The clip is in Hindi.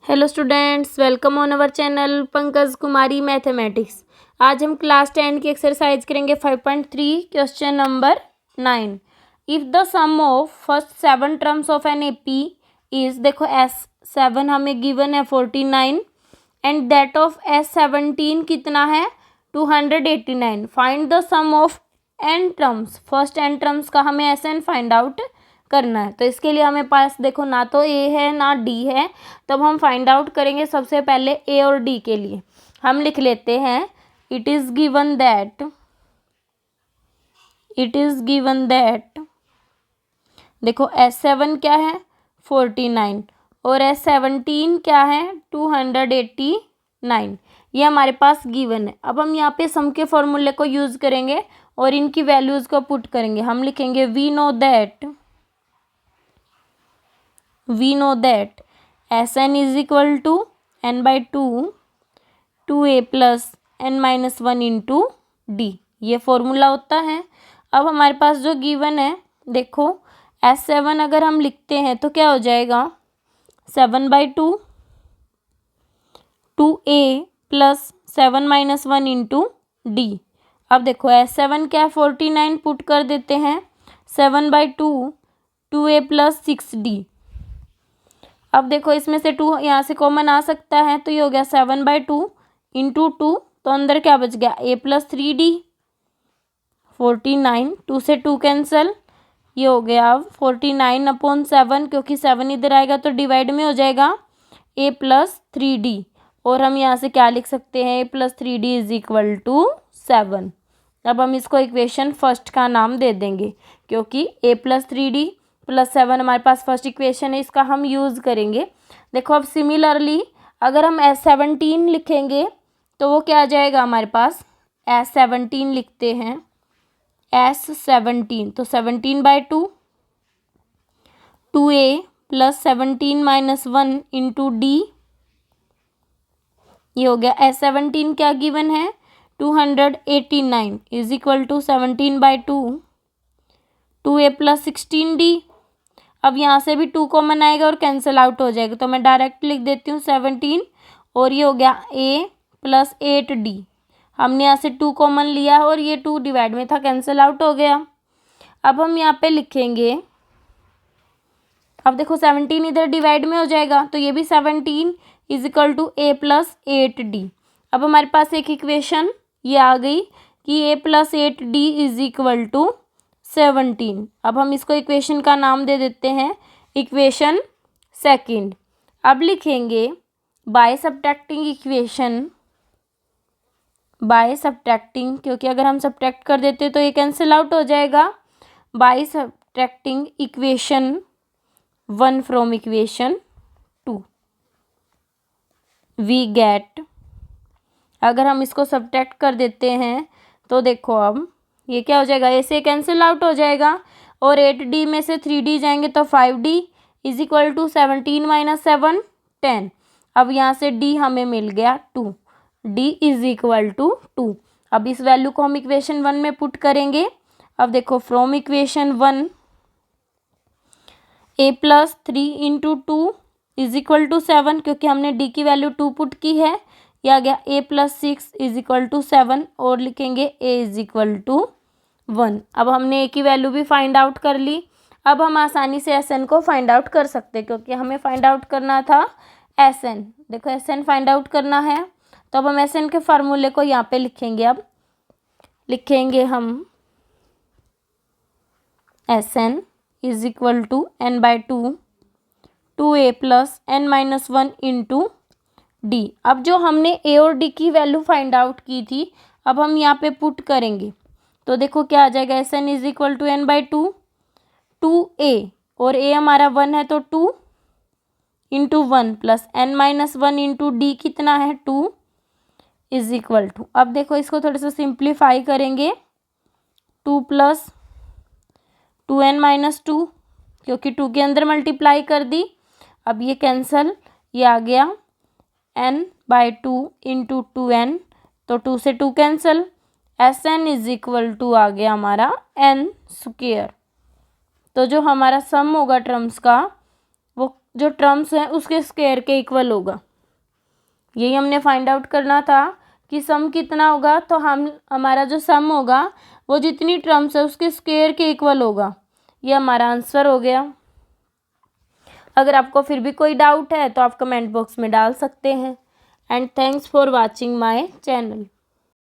Hello students, welcome on our channel Pankaj Kumari mathematics. आज हम क्लास 10 की एक्सरसाइज करेंगे 5.3 question number 9। If the sum of first 7 terms of an AP is, देखो S7 हमें गिवन है 49 एंड दैट ऑफ S17 कितना है 289। Find the sum of n terms, first n terms का हमें SN फाइंड आउट करना है। तो इसके लिए हमें पास देखो ना तो ए है ना डी है, तब हम फाइंड आउट करेंगे सबसे पहले ए और डी के लिए। हम लिख लेते हैं इट इज गिवन दैट देखो S7 क्या है 49 और S17 क्या है 289, ये हमारे पास गिवन है। अब हम यहाँ पे सम के फॉर्मूले को यूज करेंगे और इनकी वैल्यूज को पुट करेंगे। हम लिखेंगे we know that Sn is equal to n by 2a plus n minus 1 into d, ये फॉर्मूला होता है। अब हमारे पास जो गिवन है देखो S7 अगर हम लिखते हैं तो क्या हो जाएगा 7 by 2a plus 7 minus 1 into d। अब देखो S7 क्या 49 पुट कर देते हैं 7 by 2a plus 6d। अब देखो इसमें से 2 यहाँ से कॉमन आ सकता है तो ये हो गया 7 by 2 इंटू 2, तो अंदर क्या बच गया a plus 3d। 49 2 से 2 कैंसिल, ये हो गया अब 49 अपॉन 7, क्योंकि 7 इधर आएगा तो डिवाइड में हो जाएगा a plus 3d। और हम यहाँ से क्या लिख सकते हैं a plus 3d is equal to 7। अब हम इसको इक्वेशन फर्स्ट का नाम दे देंगे, क्योंकि a plus 3d प्लस 7 हमारे पास फर्स्ट इक्वेशन है, इसका हम यूज़ करेंगे। देखो अब सिमिलरली अगर हम S17 लिखेंगे तो वो क्या आ जाएगा हमारे पास S17 लिखते हैं S17 तो 17 by 2a plus 17 minus 1 into d, ये हो गया S17 क्या गिवन है 289 is equal to 17 by 2a plus 16d। अब यहाँ से भी 2 कॉमन आएगा और कैंसिल आउट हो जाएगा, तो मैं डायरेक्ट लिख देती हूँ 17 और ये हो गया a प्लस 8d। हमने यहाँ से 2 कॉमन लिया और ये 2 डिवाइड में था, कैंसिल आउट हो गया। अब हम यहाँ पे लिखेंगे, अब देखो 17 इधर डिवाइड में हो जाएगा तो ये भी 17 is equal to a plus 8d। अब हमारे पास एक इक्वेशन ये आ गई कि a plus 8d is equal to 17। अब हम इसको इक्वेशन का नाम दे देते हैं इक्वेशन सेकंड। अब लिखेंगे बाय सब्ट्रैक्टिंग, क्योंकि अगर हम सब्ट्रैक्ट कर देते तो ये कैंसिल आउट हो जाएगा। By subtracting equation 1 from equation 2 we get, अगर हम इसको सब्ट्रैक्ट कर देते हैं तो देखो अब ये क्या हो जाएगा, ऐसे कैंसिल आउट हो जाएगा और 8d में से 3d जाएंगे तो 5d is equal to 17 minus 7 10। अब यहाँ से d हमें मिल गया 2, d इज इक्वल टू 2। अब इस वैल्यू को हम इक्वेशन 1 में पुट करेंगे। अब देखो from equation 1 a plus 3 into 2 is equal to 7, क्योंकि हमने d की वैल्यू 2 पुट की है, ये आ गया a plus 6 is equal to 7 और लिखेंगे a इज इक्वल टू 1। अब हमने a की वैल्यू भी फाइंड आउट कर ली। अब हम आसानी से SN को फाइंड आउट कर सकते हैं, क्योंकि हमें फाइंड आउट करना था SN। देखो SN फाइंड आउट करना है तो अब हम SN के फार्मूले को यहाँ पे लिखेंगे। अब लिखेंगे हम SN is equal to n by 2a plus n minus 1 into d. अब जो हमने a और d की वैल्यू फाइंड आउट की थी अब हम यहाँ पे पुट करेंगे, तो देखो क्या आ जाएगा SN is equal to n by 2a और a हमारा 1 है तो 2 into 1 plus n minus 1 into d कितना है 2 इज इक्वल टू, अब देखो इसको थोड़ा सा सिंप्लीफाई करेंगे 2 प्लस 2n माइनस 2, क्योंकि 2 के अंदर मल्टीप्लाई कर दी। अब ये कैंसल, ये आ गया n बाई 2 इंटू 2n, तो 2 से 2 cancel, SN is equal to आ गया हमारा n स्क्वेयर। तो जो हमारा सम होगा टर्म्स का वो जो टर्म्स हैं उसके स्क्वायर के इक्वल होगा। यही हमने फाइंड आउट करना था कि सम कितना होगा, तो हमारा जो सम होगा वो जितनी टर्म्स है उसके स्क्वायर के इक्वल होगा। ये हमारा आंसर हो गया। अगर आपको फिर भी कोई डाउट है तो आप कमेंट बॉक्स में डाल सकते हैं। And thanks for watching my channel.